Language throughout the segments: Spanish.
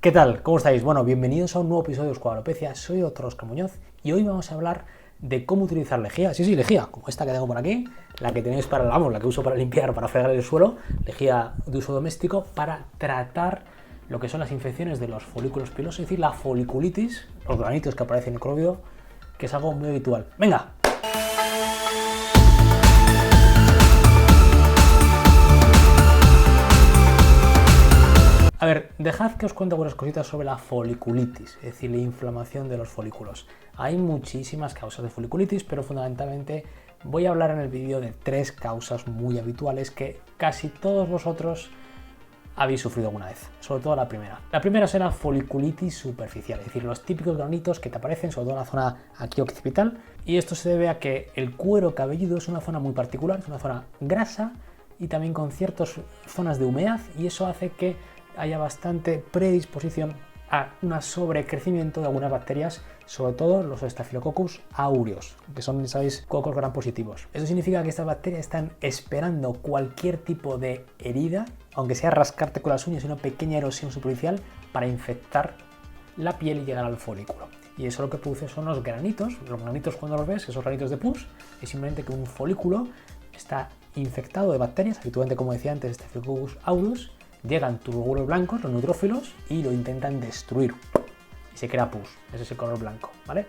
¿Qué tal? ¿Cómo estáis? Bueno, bienvenidos a un nuevo episodio de Escuadropecia. Soy Dr. Óscar Muñoz y hoy vamos a hablar de cómo utilizar lejía. Sí, lejía, como esta que tengo por aquí, la que tenéis para, la que uso para limpiar, para fregar el suelo, lejía de uso doméstico para tratar lo que son las infecciones de los folículos pilosos, es decir, la foliculitis, los granitos que aparecen en el microbio, que es algo muy habitual. ¡Venga! A ver, dejad que os cuente algunas cositas sobre la foliculitis, es decir, la inflamación de los folículos. Hay muchísimas causas de foliculitis, pero fundamentalmente voy a hablar en el vídeo de 3 causas muy habituales que casi todos vosotros habéis sufrido alguna vez, sobre todo la primera. La primera será foliculitis superficial, es decir, los típicos granitos que te aparecen sobre todo en la zona aquí occipital, y esto se debe a que el cuero cabelludo es una zona muy particular, es una zona grasa y también con ciertas zonas de humedad, y eso hace que haya bastante predisposición a un sobrecrecimiento de algunas bacterias, sobre todo los Staphylococcus aureus, que son, sabéis, cocos gram positivos. Eso significa que estas bacterias están esperando cualquier tipo de herida, aunque sea rascarte con las uñas y una pequeña erosión superficial, para infectar la piel y llegar al folículo. Y eso lo que produce son los granitos. Los granitos, cuando los ves, esos granitos de pus, es simplemente que un folículo está infectado de bacterias, habitualmente, como decía antes, Staphylococcus aureus. Llegan turgóbulos blancos, los neutrófilos, y lo intentan destruir. Y se crea pus, ese es el color blanco, ¿vale?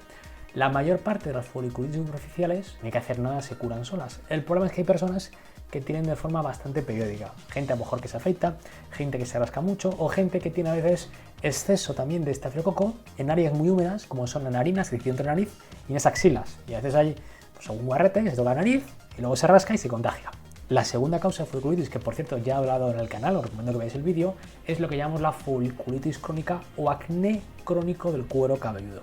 La mayor parte de las foliculitis superficiales, no hay que hacer nada, se curan solas. El problema es que hay personas que tienen de forma bastante periódica. Gente a lo mejor que se afeita, gente que se rasca mucho, o gente que tiene a veces exceso también de estafilococo en áreas muy húmedas, como son las narinas, el entre la nariz, y en las axilas. Y a veces hay pues, un guarrete que se toca la nariz, y luego se rasca y se contagia. La segunda causa de foliculitis, que por cierto ya he hablado en el canal, os recomiendo que veáis el vídeo, es lo que llamamos la foliculitis crónica o acné crónico del cuero cabelludo.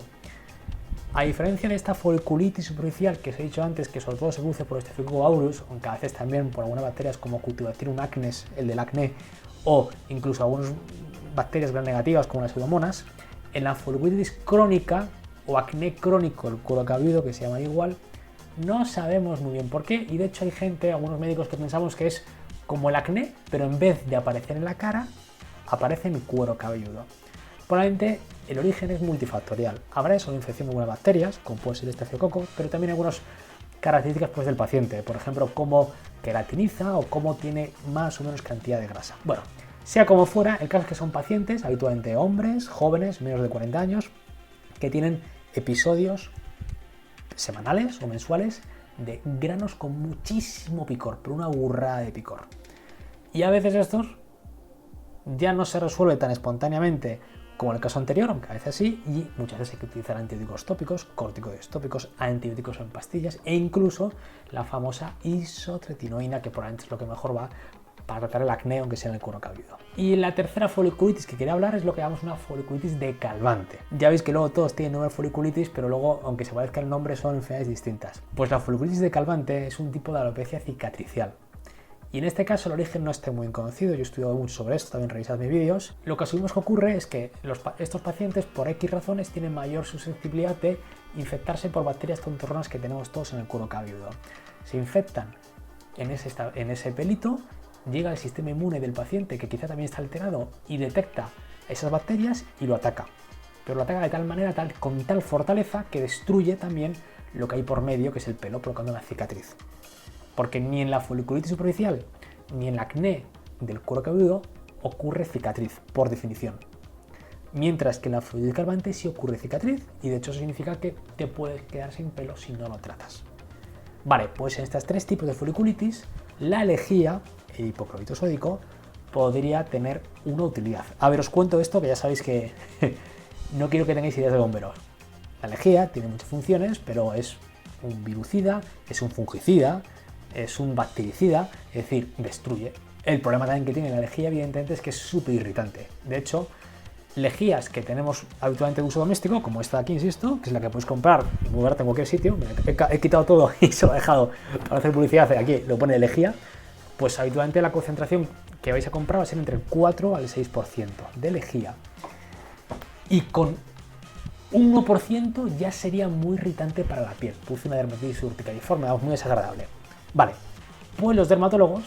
A diferencia de esta foliculitis superficial que os he dicho antes, que sobre todo se produce por Staphylococcus aureus, aunque a veces también por algunas bacterias como Cutibacterium acnes, el del acné, o incluso algunas bacterias gram negativas como las pseudomonas, en la foliculitis crónica o acné crónico del cuero cabelludo, que se llama igual, no sabemos muy bien por qué, y de hecho hay gente, algunos médicos, que pensamos que es como el acné, pero en vez de aparecer en la cara, aparece en el cuero cabelludo. Probablemente el origen es multifactorial. Habrá eso, infección de algunas bacterias, como puede ser el estafilococo, pero también algunas características pues, del paciente, por ejemplo, cómo queratiniza o cómo tiene más o menos cantidad de grasa. Bueno, sea como fuera, el caso es que son pacientes, habitualmente hombres, jóvenes, menos de 40 años, que tienen episodios semanales o mensuales de granos con muchísimo picor, pero una burrada de picor. Y a veces estos ya no se resuelve tan espontáneamente como en el caso anterior, aunque a veces sí, y muchas veces hay que utilizar antibióticos tópicos, corticoides tópicos, antibióticos en pastillas e incluso la famosa isotretinoína, que probablemente es lo que mejor va para tratar el acné, aunque sea en el cuero cabelludo. Y la tercera foliculitis que quería hablar es lo que llamamos una foliculitis decalvante. Ya veis que luego todos tienen nombre de foliculitis, pero luego, aunque se parezca el nombre, son enfermedades distintas. Pues la foliculitis decalvante es un tipo de alopecia cicatricial. Y en este caso el origen no está muy conocido, yo he estudiado mucho sobre esto, también revisad mis vídeos. Lo que asumimos que ocurre es que estos pacientes, por X razones, tienen mayor susceptibilidad de infectarse por bacterias tontorronas que tenemos todos en el cuero cabelludo. Se infectan en ese pelito, llega el sistema inmune del paciente, que quizá también está alterado, y detecta esas bacterias y lo ataca. Pero lo ataca de tal manera, con tal fortaleza, que destruye también lo que hay por medio, que es el pelo, provocando una cicatriz. Porque ni en la foliculitis superficial ni en el acné del cuero cabelludo ocurre cicatriz, por definición. Mientras que en la foliculitis decalvante sí ocurre cicatriz, y de hecho eso significa que te puedes quedar sin pelo si no lo tratas. Vale, pues en estos 3 tipos de foliculitis, la lejía, el hipoclorito sódico, podría tener una utilidad. A ver, os cuento esto, que ya sabéis que no quiero que tengáis ideas de bomberos. La lejía tiene muchas funciones, pero es un virucida, es un fungicida, es un bactericida, es decir, destruye. El problema también que tiene la lejía, evidentemente, es que es súper irritante. De hecho, lejías que tenemos habitualmente de uso doméstico, como esta de aquí, insisto, que es la que puedes comprar y moverte en cualquier sitio, he quitado todo y se lo he dejado para hacer publicidad, aquí lo pone lejía, pues habitualmente la concentración que vais a comprar va a ser entre el 4 al 6% de lejía. Y con un 1% ya sería muy irritante para la piel, produce una dermatitis urticariforme, muy desagradable. Vale, pues los dermatólogos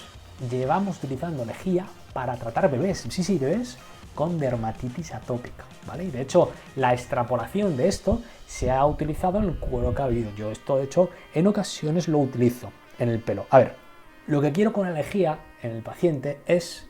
llevamos utilizando lejía para tratar bebés, sí, bebés, con dermatitis atópica, ¿vale? Y de hecho, la extrapolación de esto se ha utilizado en el cuero cabelludo. Yo esto, de hecho, en ocasiones lo utilizo en el pelo. A ver, lo que quiero con la lejía en el paciente es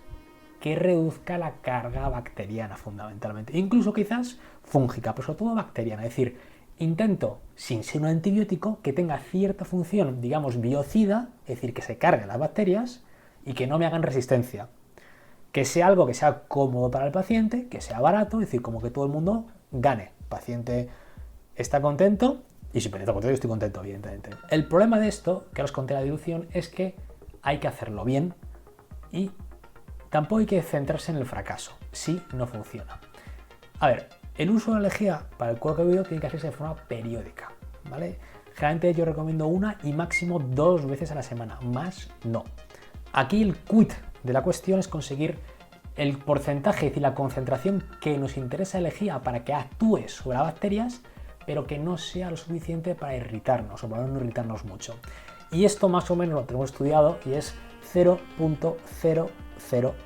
que reduzca la carga bacteriana, fundamentalmente. Incluso quizás fúngica, pero sobre todo bacteriana. Es decir, intento, sin ser un antibiótico, que tenga cierta función, digamos, biocida, es decir, que se carguen las bacterias y que no me hagan resistencia. Que sea algo que sea cómodo para el paciente, que sea barato, es decir, como que todo el mundo gane. El paciente está contento y si el paciente está contento, yo estoy contento, evidentemente. El problema de esto, que os conté la dilución, es que hay que hacerlo bien y tampoco hay que centrarse en el fracaso, si no funciona. A ver, el uso de la lejía para el cuero cabelludo tiene que hacerse de forma periódica, ¿vale? Generalmente yo recomiendo 1 y máximo 2 veces a la semana, más no. Aquí el quid de la cuestión es conseguir el porcentaje, es decir, la concentración que nos interesa la lejía para que actúe sobre las bacterias, pero que no sea lo suficiente para irritarnos o para no irritarnos mucho. Y esto más o menos lo tenemos estudiado y es 0.005%.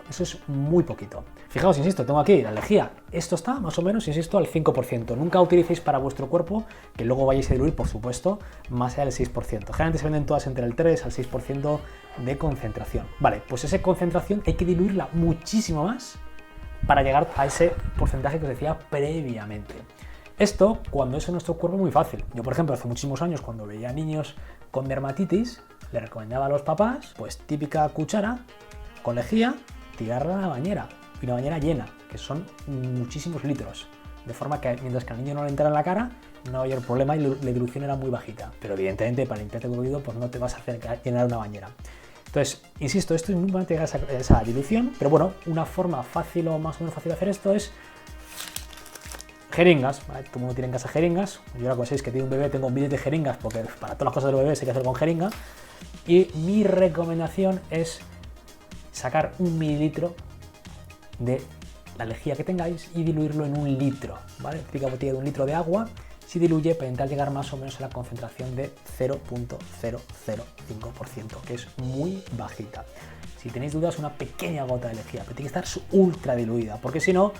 Eso es muy poquito. Fijaos, insisto, tengo aquí la lejía. Esto está más o menos, insisto, al 5%. Nunca utilicéis para vuestro cuerpo, que luego vayáis a diluir, por supuesto, más allá del 6%. Generalmente se venden todas entre el 3 al 6% de concentración. Vale, pues esa concentración hay que diluirla muchísimo más para llegar a ese porcentaje que os decía previamente. Esto, cuando es en nuestro cuerpo, es muy fácil. Yo, por ejemplo, hace muchísimos años, cuando veía niños con dermatitis, le recomendaba a los papás, pues típica cuchara con lejía, tirarla a la bañera, y una bañera llena, que son muchísimos litros, de forma que mientras que al niño no le entrara en la cara, no había problema y la dilución era muy bajita. Pero evidentemente para limpiarte el oído, pues no te vas a hacer llenar una bañera. Entonces, insisto, esto es muy importante llegar a esa dilución, pero bueno, una forma fácil o más o menos fácil de hacer esto es jeringas, ¿vale? Todo el mundo tiene en casa jeringas. Yo ahora, como sabéis que tengo un bebé, tengo un billete de jeringas, porque para todas las cosas del bebé se hay que hacer con jeringa. Y mi recomendación es sacar 1 mililitro de la lejía que tengáis y diluirlo en 1 litro, ¿vale? Típica botella de 1 litro de agua, se diluye para intentar llegar más o menos a la concentración de 0.005%, que es muy bajita. Si tenéis dudas, una pequeña gota de lejía, pero tiene que estar ultra diluida, porque si no,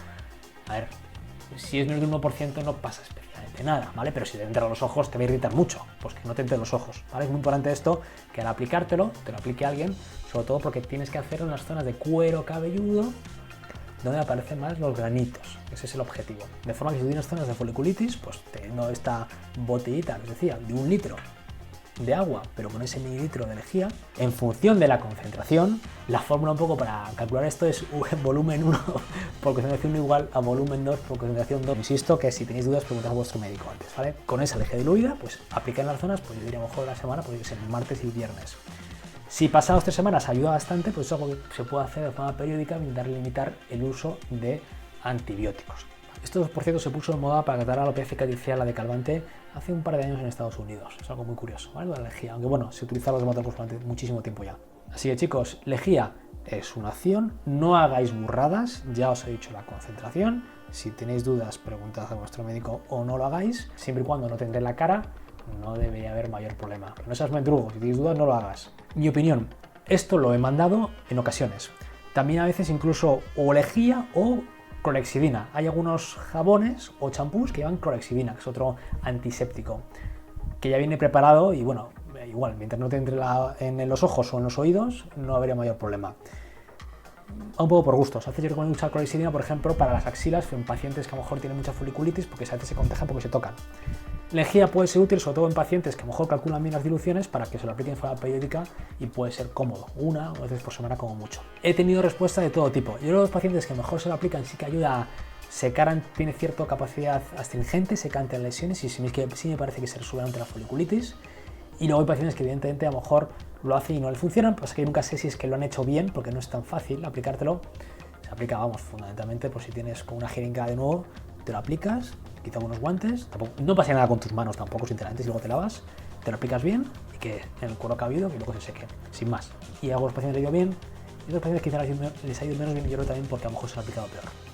a ver, si es menos de un 1% no pasa especialmente nada, ¿vale? Pero si te entra a los ojos te va a irritar mucho, pues que no te entre los ojos, ¿vale? Es muy importante esto, que al aplicártelo, te lo aplique alguien, sobre todo porque tienes que hacerlo en las zonas de cuero cabelludo, donde aparecen más los granitos. Ese es el objetivo. De forma que si tienes zonas de foliculitis, pues teniendo esta botellita, les decía, de 1 litro de agua, pero con ese mililitro de lejía, en función de la concentración, la fórmula un poco para calcular esto es volumen 1 por concentración 1 igual a volumen 2 por concentración 2. Insisto que si tenéis dudas, preguntad a vuestro médico antes, ¿vale? Con esa lejía diluida, pues aplica en las zonas, pues yo diría a lo mejor la semana, pues ser martes y viernes. Si pasados 3 semanas ayuda bastante, pues es algo que se puede hacer de forma periódica, intentar limitar el uso de antibióticos. Esto, por cierto, se puso en moda para tratar la alopecia calcificada, la de Calvante, hace un par de años en Estados Unidos. Es algo muy curioso, ¿vale? La lejía, aunque bueno, se utilizaba los dermatólogos durante muchísimo tiempo ya. Así que chicos, lejía es una opción, no hagáis burradas, ya os he dicho la concentración. Si tenéis dudas, preguntad a vuestro médico o no lo hagáis, siempre y cuando no tendréis la cara, no debería haber mayor problema. Pero no seas mendrugo, si tenéis dudas no lo hagas. Mi opinión, esto lo he mandado en ocasiones. También a veces incluso o lejía o clorhexidina. Hay algunos jabones o champús que llevan clorhexidina, que es otro antiséptico, que ya viene preparado y bueno, igual, mientras no te entre en los ojos o en los oídos, no habría mayor problema. Un poco por gustos. A veces yo recomiendo usar clorhexidina, por ejemplo, para las axilas en pacientes que a lo mejor tienen mucha foliculitis porque a veces se contagian porque se tocan. Lejía puede ser útil, sobre todo en pacientes que a lo mejor calculan bien las diluciones para que se lo apliquen de forma periódica y puede ser cómodo, 1 o 2 veces por semana como mucho. He tenido respuesta de todo tipo. Yo creo que los pacientes que mejor se lo aplican sí que ayuda a secar, tiene cierta capacidad astringente, seca ante las lesiones y sí me parece que se resuelve ante la foliculitis. Y luego hay pacientes que evidentemente a lo mejor lo hacen y no le funcionan, pues que nunca sé si es que lo han hecho bien porque no es tan fácil aplicártelo. Se aplica, vamos, fundamentalmente por si tienes con una jeringa de nuevo, te lo aplicas, quita unos guantes, no pasa nada con tus manos tampoco, sinceramente, si luego te lavas, te lo aplicas bien y que en el cuero cabelludo que luego se seque, sin más. Y a algunos pacientes les ha ido bien, y a otros pacientes quizás les ha ido menos bien, yo creo también porque a lo mejor se lo ha aplicado peor.